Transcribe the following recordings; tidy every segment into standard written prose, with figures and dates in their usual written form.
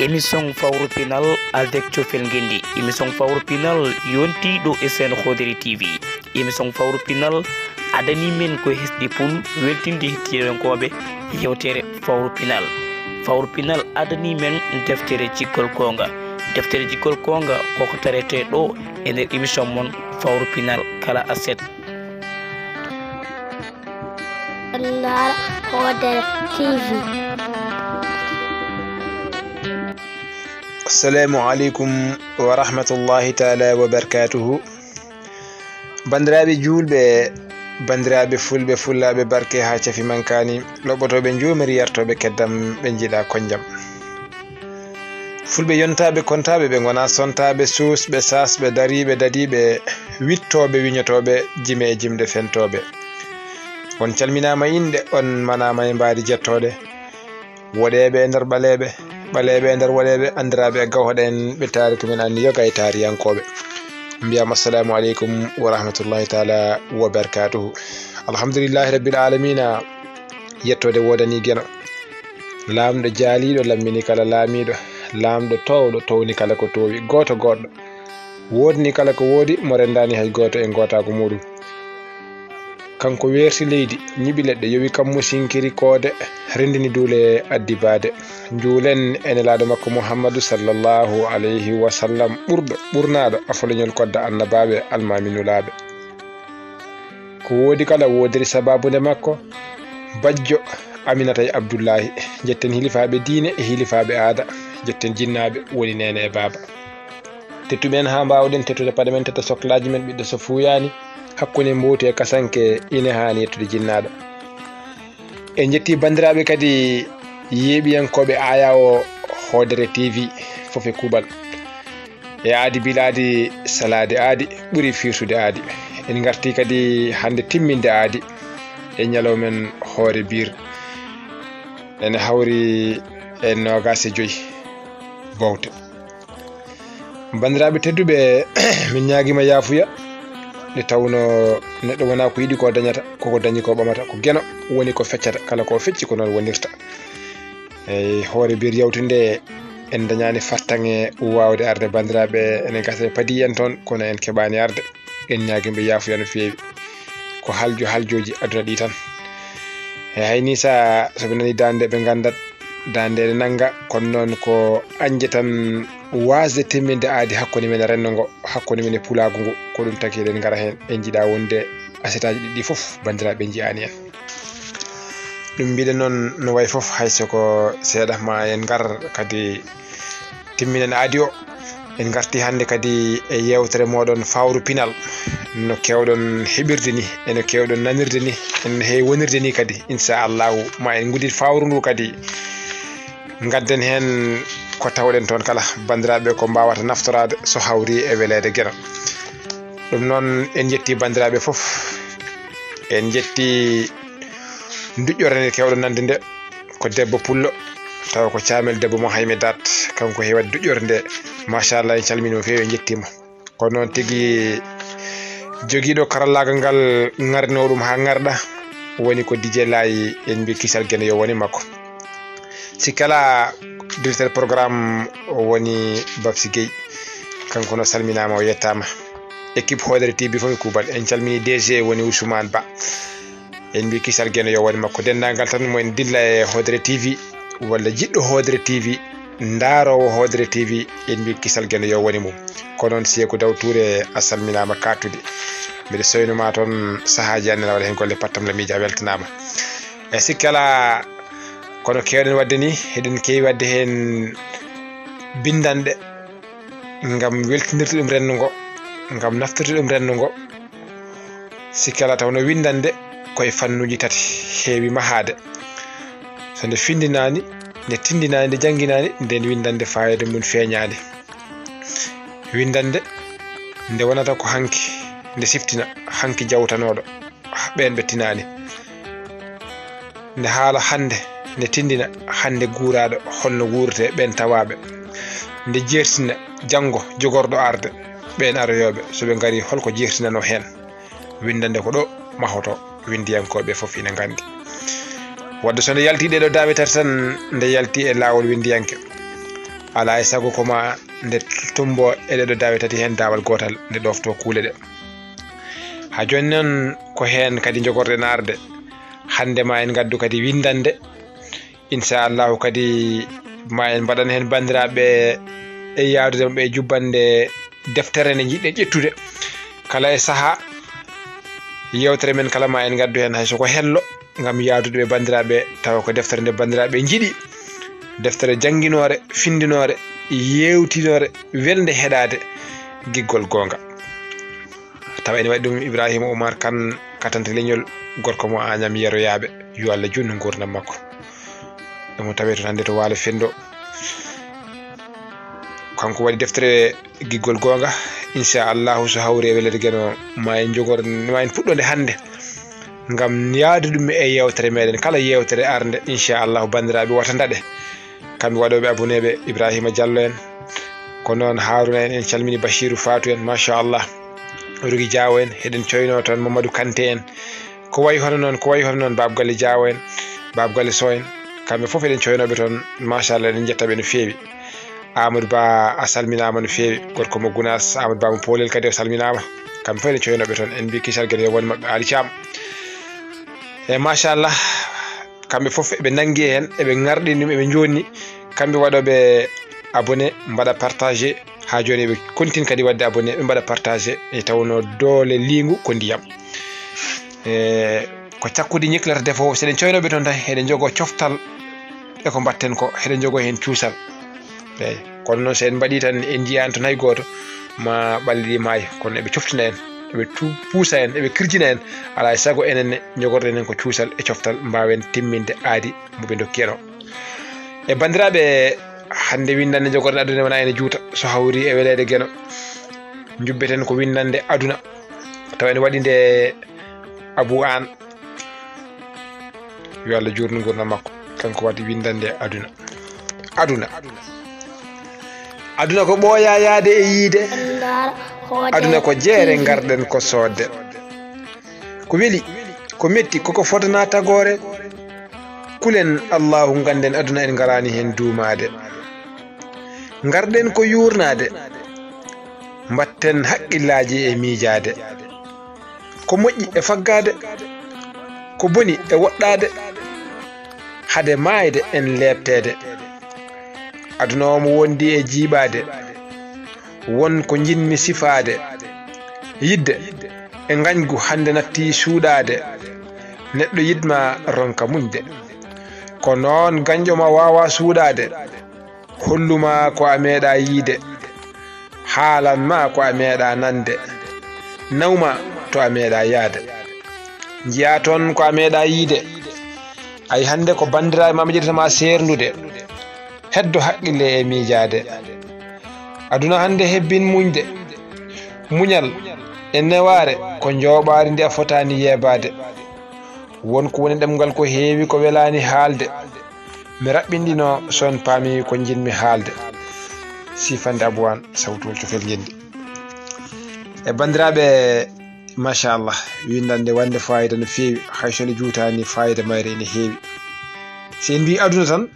émission Fawru Pinal avec Thiofel Ngendi. Émission Fawru Pinal yonti do SN Khodri TV. Émission Fawru Pinal adani men ko hesdi pul weltinde hettiyankoɓe yewtere Fawru Pinal. Fawru Pinal adani men deftere cikkol konga. Deftere cikkol konga koko tarete ɗo e nder émission mon Fawru Pinal kala aset. Khodri TV. Assalamu alaikum wa rahmatullahi ta'ala wa barakatuhu. Bandiraɓe julɓe, bandiraɓe fulɓe fullaɓe barke ha cafi mankani, loɓotoɓe jomiri yartoɓe keddam ɓe jiiɗa konjam. Fulɓe yontaɓe kontaɓe ɓe gona sontaɓe susɓe sasɓe dariɓe dadiɓe wittoɓe wiñotoɓe jime e jimɗe fentoɓe. On calminama inde, on manama e mbadi jettoɗe, woɗeɓe e nder ɓaleɓe e nder woɗeɓe, andiraɓe e gawhoɗen ɓe tariku men anni yoga e tariyankoɓe. Mbiyam assalamu aleykum wa rahmatullahi taala wa barakatuhu. Alhamdulillahi rabbil alamina. Yettode wodani gueno, lamɗo jaaliɗo lammini kala laamiɗo, lamɗo towɗo towni kala ko towi, goto goɗɗo wodni kala ko woodi, mo rendani hay goto e gotago muɗum. Kanko werti leydi, ñiɓi leɗɗe, yowi kammu sinkiri koode, rendini duule addi baade. Juulen enelaɗo makko Muhammadu sallallahu alayhi wa sallam, ɓurnaɗo afolañol kodda annabaɓe almaminulaɓe. Ko woodi kala wodiri sababude makko, bajjo Aminata e Abdoullahi, jetten hilifaɓe diine e hilifaɓe aada, jetten jinnaɓe woni nene e baba. Tettuɓen ha mbawɗen tettude paɗe men tetta soklaji men ɓiɗɗo so fuyani, hakkunde mboti e kasanke ine hani yettude jinnaɗo. En jetti bandiraɓe kadi yeeɓiyankoɓe aya o Khodri TV foof e kuuɓal e aadi biladi salade aadi ɓuuri firtude aadi. En garti kadi hande timminde aadi e ñalawmen hoore bir ene hawri e 25 bowte. Bandiraɓe tedduɓe, min ñaguima yaafuya nde tawno neɗɗo wona ko yiɗi ko dañata, koko dañi ko ɓamata, ko gueno woni ko feccata, kala ko fecci ko noon wonirta. Eyi hoore bir yawtinde en dañani fartange wawde arde. Bandiraɓe ene gasa paadi en toon kono en keɓani arde, en ñaguiɓe yaafuya no fewi, ko haljoji aduna ɗi tan. E hayni sa soɓe nani dande ɓe gandat dande ene nanga, kono noon ko anje tan wasde timminde aadi hakkude men renndo ngo, hakkude men e pulagu ngu, ko ɗum tagi eɗen gara hen en jiiɗa wonde asetaji ɗiɗi foof bandiraɓe jiyani en. Ɗum mbiɗen noon no way foof, haysoko seeɗa ma en gar kadi timminen aadi o. En garti hande kadi e yewtere moɗon Fawru Pinal, no kewɗon heɓirde ni eno kewɗon nanirde ni, en heewi wonirde ni kadi inchallahu ma en gudit fawru ndu kadi gadden hen ko tawɗen toon kala bandiraɓe ko mbawata naftorade so hawri e welede gueno. Ɗum noon en jetti bandiraɓe foof, en jetti duƴƴore nde kewɗo nande nde ko debbo pullo, tawa ko camel debbo mo hayme dat, kanko heewat duƴƴore nde, machallah en calmini no fewi, en jettima. Ko noon tigui joguiɗo karallagal ngal garno ɗum ha garɗa woni ko DJ Laye, en mbi kisal gueno yo woni makko. Sikala directeur programme o woni Babsi Gueye, kanko no salminama o yettama. Équipe Khodri TV fof e kuuɓal, en calmini DG woni Ousmane Ba, en mbi kisal gueno yo woni makko. Dendagal tan mo en dilla e Khodri TV walla jiɗɗo Khodri TV, ndarowo Khodri TV, en mbi kisal gueno yo woni mum. Ko noon Sekou Daw Touré a salminama kattude, mbiɗa soynuma toon sahaji annen a waɗa hen golle pattam lamiji, a weltanama. E sikkala kono kewɗen wadde ni, eɗen kewi wadde hen bindanɗe ngam weltinirde ɗum renndo ngo, ngam naftirde ɗum renndo ngo. Sikkala tawno windande koye fannuji tati heewi mahade, so nde findinani, nde tindinani, nde jangginani, nden windande fayida mum feeñani. Windande nde wonata ko hanki, nde siftina hanki jawtanoɗo, ɓen ɓe tinani. Nde haala hande, nde tindina hande guuraɗo holno guurete ɓen tawaɓe. Nde jertina janggo jogorɗo arde, ɓen aroyoɓe soɓe gari holko jertinano hen. Windande ko ɗo mahoto, windiyankoɓe foof ina gandi. wadde so nde yalti ɗeɗo daaɓe tati tan nde yalti e laawol windiyanke. ala e sago koma nde tumbo eɗe ɗo dawe tati hen dawal gotal nde ɗofto kuule ɗe ha joni noon ko hen kadi jogorɗen arde hande ma en gaddu kadi windande inchallahu kadi ma en mbaɗan hen bandiraɓe e yaadude maɓe e jubbande deftere nde jiɗɗen ƴettude kala e saaha yewtere men kala ma en gaddu hen hay soko hello gam yaadude ɓe bandiraɓe tawa ko deftere nde bandiraɓe jiiɗi deftere jangguinore findinore yewtinore welde heɗade giggol gonga tawa ene waɗi ɗum Ibrahima Oumar Kane katante leñol gorko mo Agname yeroyaɓe yo Allah junnu gurdam makko ɗum tawe to hande to Waalo Fendo kanko waɗi deftere giggol gonga inchallahu so hawri e welede gueno ma en jogor ma en puɗɗode hande gam yaadu ɗum e yewtere meɗen kala yewtere arde inchallahu bandiraɓe watandaɗe kamɓe waɗoɓe aboneɓe Ibrahima Diallo en ko noon Haruna en calmini Bachirou Fatou en machallah Rugui Diawo en heɗen coyno toon Mamadou Kanté en ko wayi hono noon Baba Galle Diawo en Baba Galle Sow en kamɓe foof eɗen coynoɓe toon machallah eɗen jettaɓe no fewi Amadou Ba a salminama no fewi gorko mo Gounas Amadou Ba mo Polel kadi o salminama kamɓe fof eɗen coynoɓe toon en mbi kisal gueɗe woni mabɓe Ali Thiam e machallah kamɓe foof eɓe nanggui hen eɓe garɗini ɗum eɓe jonni kamɓe waɗoɓe abonné mbaɗa partagé ha joni ɓe continue kadi wadde abonné ɓe mbaɗa partagé e tawno doole lingu ko ndiyam ko cakkude ñiklata defo seɗen coynoɓe toon tan eɗen jogo coftal eko mbatten ko eɗen jogo hen cuusal eyyi kono noon so en mbaɗi tan en jiyani toon hay goto ma ɓalli ɗi maayi kono eɓe coftina en eɓe puusa en eɓe kirjina en ala e saago enenne jogorɗen en ko cuusal e coftal mbawen timminde aadi moɓe dokki en o e bandiraɓe hande windande jogorɗe aduna wona ene juuta so hawri e welede gueno jubbeten ko windande aduna tawa ene waɗi nde Abou An yo Allah jurnu gurdam makko kanko waɗi windande aduna ko ɓooya yaade e yiide aduna ko jeere garɗen ko sodde ko weeli ko metti koko fotana tagore kulen Allahu ganden aduna en garani hen duumade garɗen ko yurnade mbatten haqqillaji e miijade ko moƴƴi e faggade ko boni e woɗɗade hade maayde en lebtede aduna o mo wondi e jiiɓade won ko jinmi sifade yidde e gañgu hande natti suuɗade neɗɗo yidma ronka muñde ko noon gañƴoma wawa suuɗade holluma ko a meeɗa yiide haalanma ko a meeɗa nande nawma to a meeɗa yaade jiya toon ko a meeɗa yiide ay hande ko bandiraɓe ma ƴettama serlude heddo haqqille e miijade aduna hande hebbin muñde muñal e neware ko jooɓari ndi a fotani yeebade wonko woni ɗemgal ko heewi ko welani haalde mi raɓɓinɗino son paami ko jinmi haalde sifande Abou An sawtol cofel gendi e bandiraɓe machallah windande wande fayida no fewi hay sone juutani fayida mayre ene heewi si en mbi aduna tan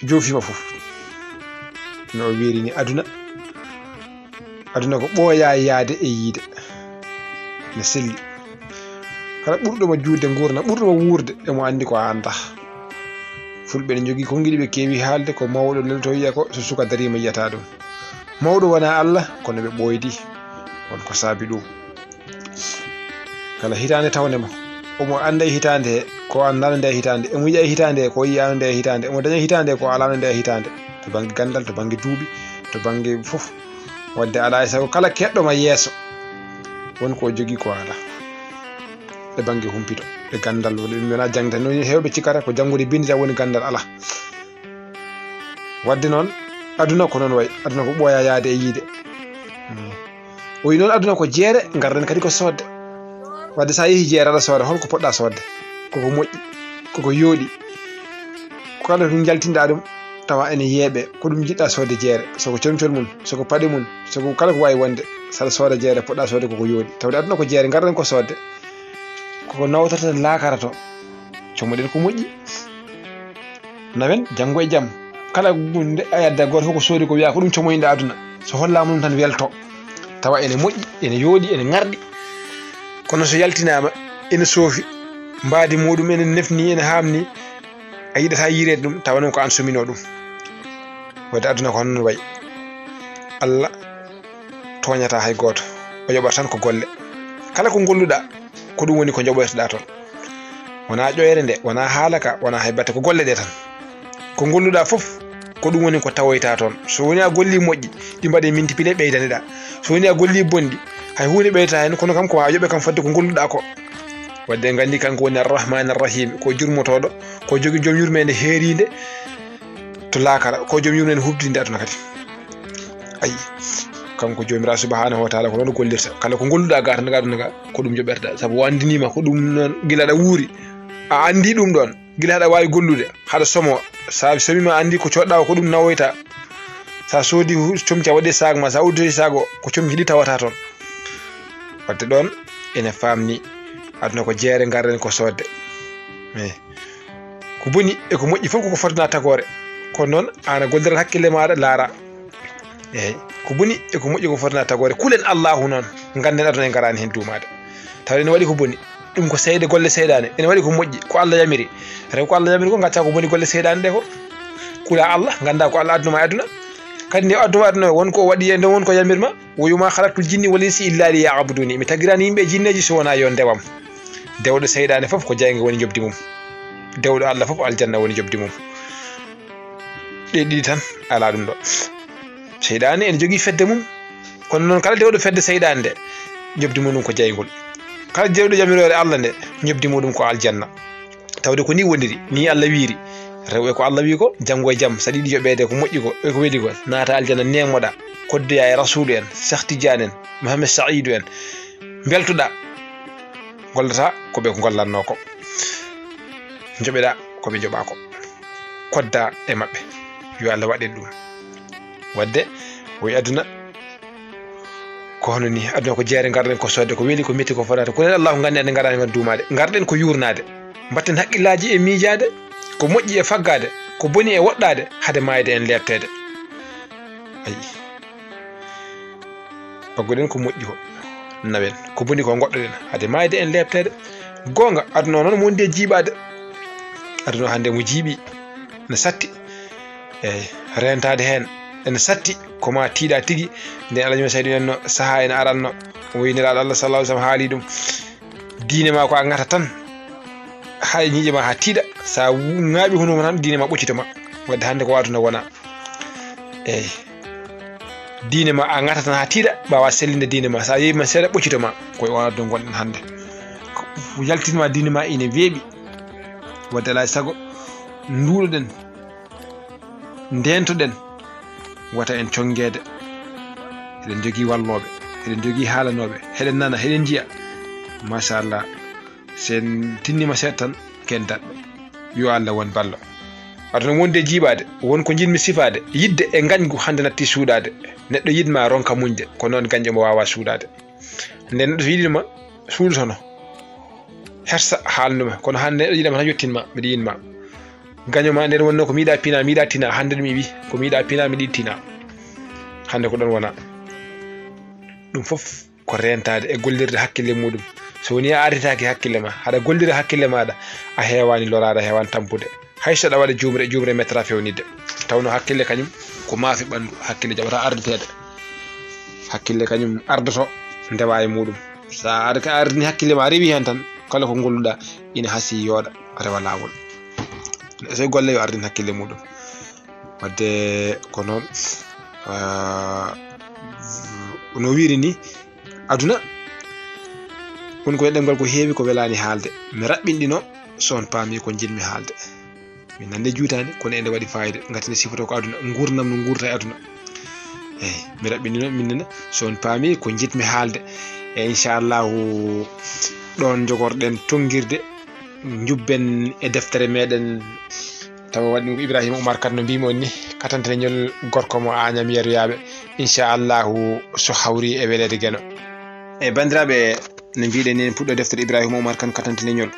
joofima foof no wiiri ni aduna ko ɓooya yaade e yiide ne selli kala ɓurɗoma juutde gurna ɓurɗoma wuurde emo andi ko a anda fulɓe ne jogui ko giɗi ɓe keewi haalde ko mawɗo lelto wiya ko so suka darima yiyata ɗum mawɗo wona Allah kono ɓe ɓoydi wonko saabi ɗum kala hitande tawnemo omo anda e hitande he ko andano nde hitande emo yiya e hitande he ko yiyano nde hitande emo daña hitande he ko alano nde hitande to banggue gandal to banggue duuɓi to banggue foof wadde ala e sago kala keɗɗoma yeeso wonko o jogui ko ala e banggue humpito e gandal ɗum wona jangde noon hewɓe cikkata ko janggude bindita woni gandal ala wadde noon aduna ko noon wayi aduna ko ɓooya yaade e yiide o wi noon aduna ko jeere garɗen kadi ko sodde wadde sa yeehi jeere aɗa sooda holko poɗɗa sodde koko moƴƴi koko yooɗi kala ɗum jaltinɗa ɗum tawa ene yeeɓe ko ɗum jiɗɗa sodde jeere soko comcol mum soko paɗe mum soko kala ko wawi wonde saɗa sooda jeere poɗɗa sodde koko yooɗi tawde aduna ko jeere garɗen ko sodde koko nawtata laakara to comoɗen ko moƴƴi nawen janggo e jaam kala gunde ayadda goto ko soodi ko wiya ko dum comoyinde aduna so hollama dum tan welto tawa ene moƴƴi ene yoodi ene ngardi kono so yaltinama ene soofi mbaadi mudum ene nefni ene hamni a yiɗata yirede dum tawa non ko an somino dum wadde aduna ko non way Allah toñata hay goto o yoɓata tan ko golle kala ko golluɗa ko ɗum woni ko joɓoytoɗa toon wona ƴoyre nde wona haalaka wona hay batte ko golle ɗe tan ko golluɗa fof ko ɗum woni ko tawoyta toon so woni a golli moƴƴi ɗi mbaɗe multiplié ɓeydaneɗa so woni a golli bonɗi hay hunde ɓeyta hen kono kam ko ha yoɓe kam fadde ko golluɗa ko wadde gandi kanko woni arrahmani arrahim ko jurmotoɗo ko jogui joom yurmede heeride to laakara ko joom yurmede hubdinde aduna kadi ayi kanko jomiraɗo subhanahu wa taala ko noon gollirta kala ko golluɗa ga tan aduna ga ko ɗum joɓerta saabu o andinima ko ɗum noon guila aɗa wuuri a andi ɗum ɗon guila haɗa wawi gollude haɗa somo sa somima andi ko coɗɗa ko ɗum nawoyta sa soodi comci a waɗi sac ma sa udditi sac o ko comci ɗi tawata toon wadde ɗon ene famni aduna ko jeere garden ko sodde ko boni e ko moƴƴi fof koko fotana tagore kono noon ana gollirat hakkille maɗa laara eyyi ko boni e ko moƴƴi ko fotana tagore kulen allahu noon ganden aduna e garani hen duumade tawa ene waɗi ko boni ɗum ko seyde golle seyɗane ene waɗi ko moƴƴi ko Allah yamiri rew ko Allah yamiri ko gacca ko boni golle seyɗane ɗe ko kula Allah ganda ko Allah addunoma e aduna kadi nde adduma aduna wonko o waɗi e nde wonko yamirma woyuma khalaqtul jinni wal insi illa liya'buduni mi tagirani yimɓe jinneji so wona yo ndewam dewɗo seyɗane fof ko jayge woni jobdi mum dewɗo Allah fof aljanna woni jobdi mum ɗe ɗiɗi tan ala ɗum ɗo seyɗane ene jogui fedde mum kono noon kala dewɗo fedde seyɗane nde jobdi muɗum ko jaygol kala dewɗo yamirore Allah nde jobdi muɗum ko aljanna tawde ko ni wondiri ni Allah wiiri rewɓe ko Allah wi ko janggo e jaam sa ɗiɗi yoɓede ko moƴƴi ko e ko weeli ko naata aljanna nemoɗa koddoya e rasulu en Cheikh Tidiane en Mohamed Saïdou en beltoɗa gollata ko ɓe ko gollanno ko joɓeɗa koɓe joɓa ko kodda e mabɓe yo Allah waɗen ɗum wadde woyi aduna ko hono ni aduna ko jeere garɗen ko sodde ko weeli ko metti ko fotata ko nen Allahu gandi ande garani men duumade garɗen ko yurnade mbatten haqqillaji e miijade ko moƴƴi e faggade ko boni e woɗɗade hade mayde en lebtede ayi baggoɗen ko moƴƴi ko nawen ko boni ko goɗɗoɗen hade mayde en lebtede gonga aduna noon mo wondi e jiiɓade aduna hande mo jiiɓi ne satti eyyi rentade hen ene satti koma tiiɗa tigui nden alañuma saydi en no saaha ene aranno o winiraɗo Allah sallallahu alaihi wasallam haali ɗum diine ma ko a gata tan hay ñiiƴe ma ha tiiɗa sa ŋaaɓi hunuma tan diine ma ɓoccitoma wadde hande ko aduna wona eyyi diine ma a gata tan ha tiiɗa mbawa sellinde diine ma sa yeeyima seeɗa ɓoccitoma koye on aduna gonɗen hande yaltinma diine ma ine weeɓi wadde alay saago nduuɗoɗen ndentoɗen wata en congede eɗen jogui walloɓe eɗen jogui haalanoɓe heɗen nana heɗen jiiya machallah sen tinnima seeɗa tan kendat yo Allah won ballo aduna wonde jiiɓade wonko jinmi sifade yidde e gañgu hande natti suuɗade neɗɗo yidma ronka muñde ko noon gañƴo mo wawa suuɗade nden neɗɗo so yiɗima suuɗotono hersa haalnuma kono hande neɗɗo yiɗama tan yettinma mbiɗa yinma gañoma nden wonno ko miiɗa pina miiɗa tina hande ɗum wi ko miiɗa pina miɗa tina hande ko ɗon wona ɗum fof ko rentade e gollirde hakkille muɗum so woni a arditaki hakkille ma haɗa gollira hakkille maɗa a hewani lorade a hewani tampude hayso aɗa waɗa jumre mettata fewnide tawno hakkille kañum ko maafi ɓandu hakkille jaɓata arditede hakkille kañum ardoto ndewa e muɗum sa aɗa ka ardini hakkille ma rewi hen tan kala ko golluɗa ina haasi yooɗa rewa lawol so golle yo ardin hakkille muɗum wadde ko noon no wiiri ni aduna woni ko ɗemgal ko heewi ko welani haalde mi raɓɓinɗino son paami ko jinmi haalde min nande juutani kono ende waɗi fayida gati nde sifoto ko aduna gurdam no gurta e aduna eyyi mi raɓɓinɗino minnene son paami ko jitmi haalde e inchallahu ɗon jogorɗen tonguirde jubben e deftere meɗen tawa waɗi ko Ibrahima Oumar Kane no mbimi on ni katanteneñol gorko mo Agname yeeroyaɓe inchallahu so hawri e welede gueno e bandiraɓe no mbiɗen ni puɗɗo deftere Ibrahima Oumar Kane katanteneñol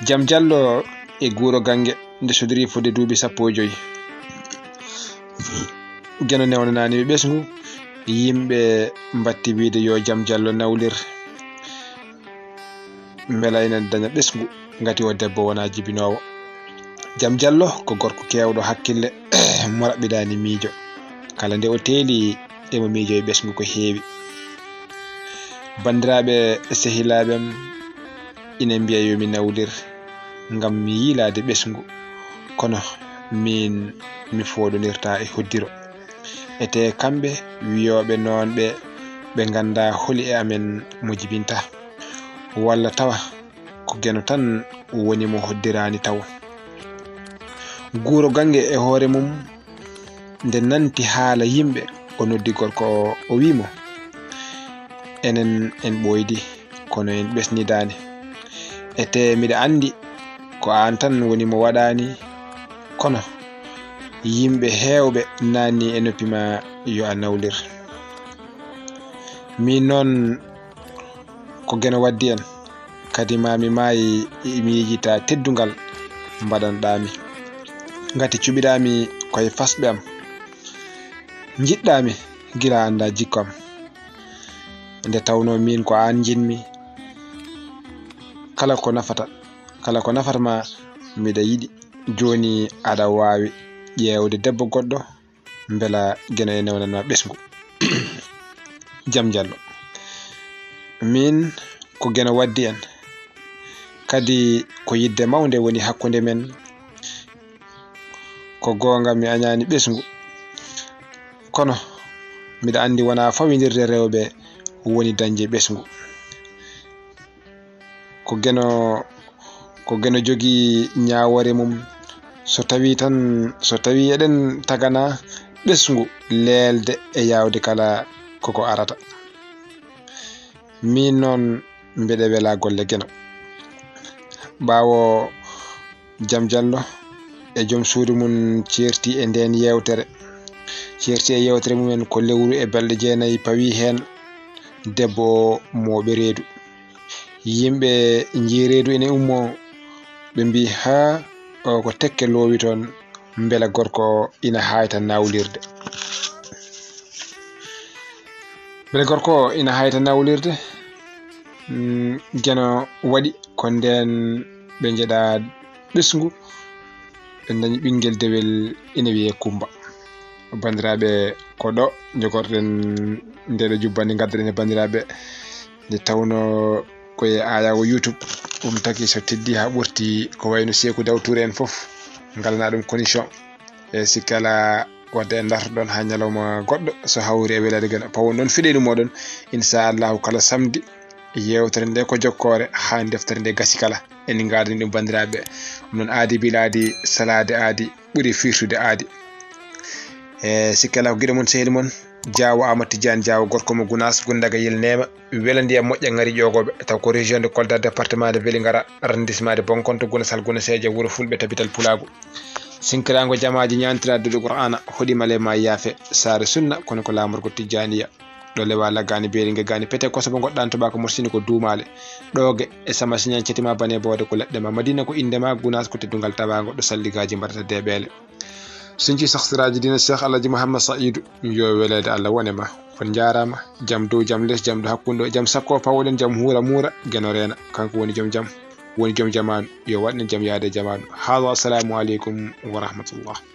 Jaam Diallo e Guuro Gangue nde sodiri fodde duuɓi 15 geno newnanani ɓe ɓesgu yimɓe mbatti wiide yo Jam Diallo nawlir mbela ina daña ɓesgu ngati o debbo wona jibinowo. Jam Diallo ko gorko kewɗo hakkille mo raɓɓidani miijo kala nde o teeli emo miijo e ɓesgu ko heewi. bandiraɓe sehilaɓem ina mbiya yomi nawlir ngam mi yiilade ɓesgu kono min mi foɗonirta e hoddiro ete kamɓe wiyoɓe noon ɓe ganda holi e amen mo jibinta walla tawa ko geno tan woni mo hoddirani taw. Guuro gange e hoore mum nde nanti haala yimɓe o noddi gorko o wimo enen en ɓoydi kono en ɓesnidani ete miɗa andi ko an tan woni mo waɗani kono yimɓe heewɓe nanni e noppima yo a nawlir. min noon ko geno waddi en kadi mami maayi mi yejita teddungal mbaɗanɗami ngati cuɓiɗami koye fasɓe am jiɗɗami gila anda jikko am nde tawno min ko an jinmi kala ko nafatama miɗa yiɗi joni aɗa wawi ƴewde debbo goɗɗo beela gena e newnanma ɓesgu. Jam Diallo min ko gena waddi en kadi ko yidde mawde woni hakkude men ko gonga mi añani ɓesgu kono miɗa andi wona fawidirde rewɓe woni dañde ɓesgu ko geno jogi ñawore mum so tawi eɗen tagana ɓesgu leelde e yawde kala koko arata. min noon mbeɗe wela golle geno ɓawo Jam Diallo e joom suudu mum certi e nden yewtere mumen ko lewru e balɗe 9 pawi hen debbo moɓe reedu yimɓe jii reedu ene ummo ɓe mbi ha o ko tekke loowi toon beela gorko ina hayta nawlirde geno waɗi ko nden ɓe jeeɗa ɓesgu ɓe dañi ɓinguel dewel ina wiye Kumba. bandiraɓe ko ɗo jogorɗen ndeɗo jubbande gaddaɗen e bandiraɓe nde tawno koye ayawo YouTube ɗum tagi so teddi ha ɓurti ko wayno Sékou Daw Touré en foof galana ɗum condition e sikkala wadde en dartoɗon ha ñalawma goɗɗo so hawri e welade gana pawon noon fiɗenu moɗon inchallahu kala samedi yewtere nde ko jokkore ha deftere nde gasi kala en gadani ɗum bandiraɓe non aadi biladi salade aadi ɓuuri firtude aadi e sikkala ko guiɗo mon sehli mon Diawo Amadou Tidiane Diawo gorko mo Gounass Goundaga Yil Nema wela ndiyam moƴƴa ngari ƴogoɓe taw ko région de Kolda département de Vélingara arrondissement de Bonkonto Gounassal Gounasseje Wuro Fulɓe tabital Pulago sinkirago jamaji ñantirade ɗo Qur'ana hoɗimale ma yaafe sare sunna kono ko lamorgo Tijaniya ɗo lewa laggani beeringe gani pete kosobo goɗɗan tobako morsini ko duumale ɗoge e sama siñan cetima bane bode ko leɗɗe ma Madina ko indema Gounass ko teddungal tawago ɗo salligaji mbarata deɓele sinci sahtiraji dina Cheikh Alhaji Mouhammad Saidou yo welede Allah wonema on jarama jam dow jam less jam do hakkude jam sakko pawoɗen jam huura muura geno rena kanko woni joom jam woni joom jamanu yo waɗnen jam yaade jamanu halo assalamu aleykum wa rahmatullah.